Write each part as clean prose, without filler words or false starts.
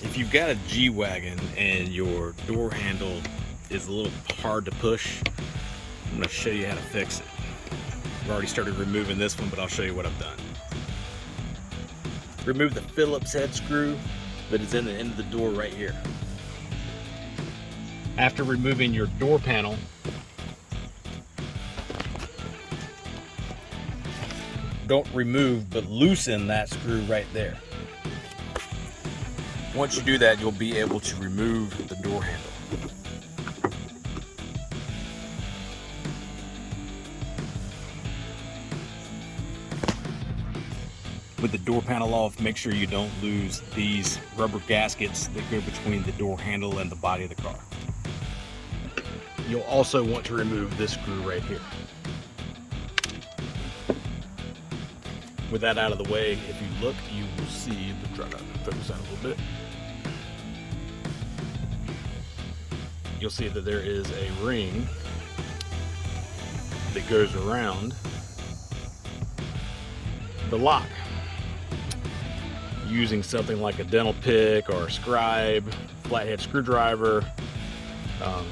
If you've got a G-Wagon and your door handle is a little hard to push, I'm going to show you how to fix it. I've already started removing this one, but I'll show you what I've done. Remove the Phillips head screw that is in the end of the door right here. After removing your door panel, don't remove but loosen that screw right there. Once you do that, you'll be able to remove the door handle. With the door panel off, make sure you don't lose these rubber gaskets that go between the door handle and the body of the car. You'll also want to remove this screw right here. With that out of the way, if you look, you will see the, try to focus out a little bit. You'll see that there is a ring that goes around the lock. Using something like a dental pick or a scribe, flathead screwdriver,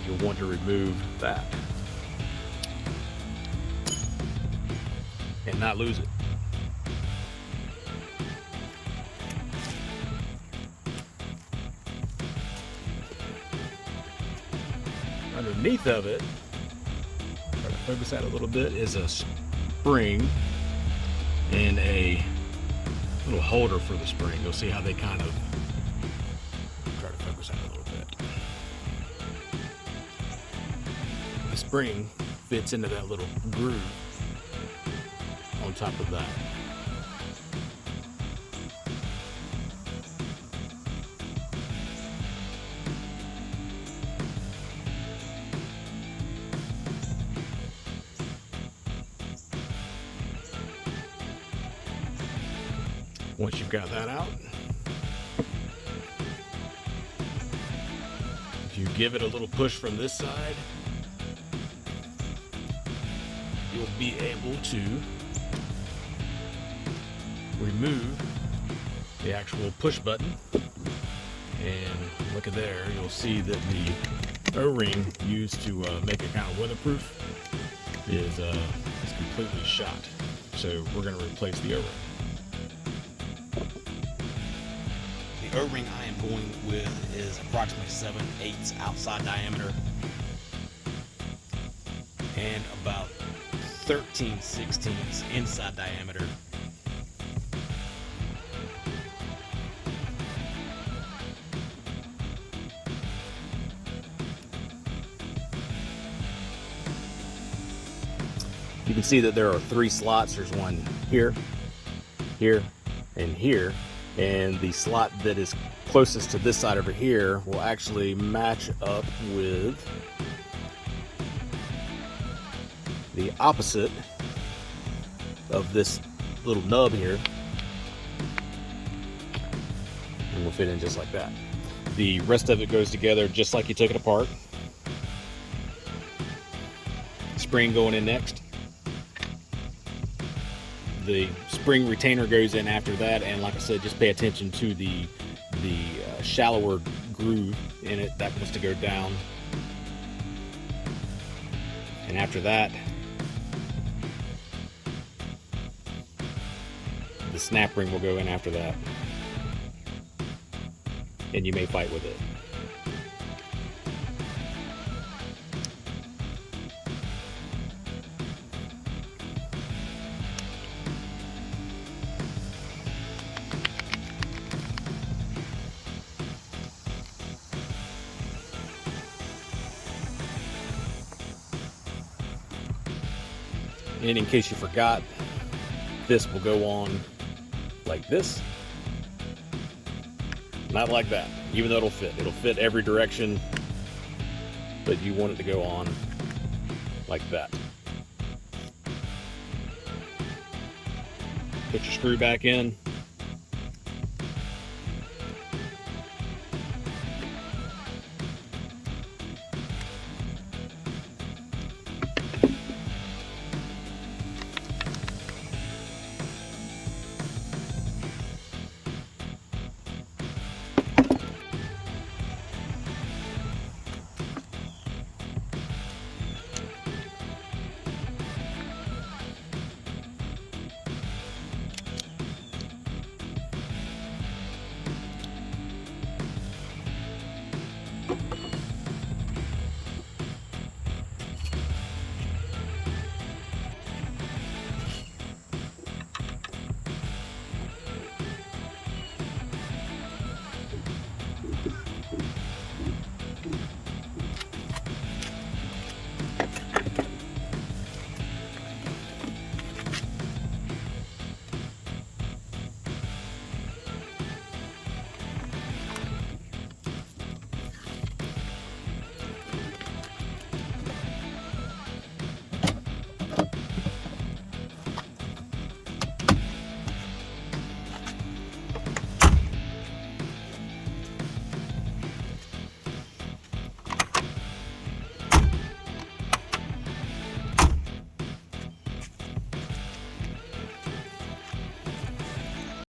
you'll want to remove that and not lose it. Underneath of it, try to focus that a little bit, is a spring and a little holder for the spring. You'll see how they kind of try to focus that a little bit. The spring fits into that little groove on top of that. Once you've got that out, if you give it a little push from this side, you'll be able to remove the actual push button. And look at there, you'll see that the O-ring used to make it kind of weatherproof is completely shot. So we're going to replace the O-ring. The O-ring I am going with is approximately 7/8 outside diameter and about 13/16 inside diameter. You can see that there are 3 slots. There's one here, here, and here. And the slot that is closest to this side over here will actually match up with the opposite of this little nub here, and will fit in just like that. The rest of it goes together just like you took it apart. Spring going in next. The spring retainer goes in after that, and like I said, just pay attention to the shallower groove in it that wants to go down. And after that, the snap ring will go in after that, and you may fight with it. And in case you forgot, this will go on like this, not like that, even though it'll fit every direction, but you want it to go on like that. Put your screw back in,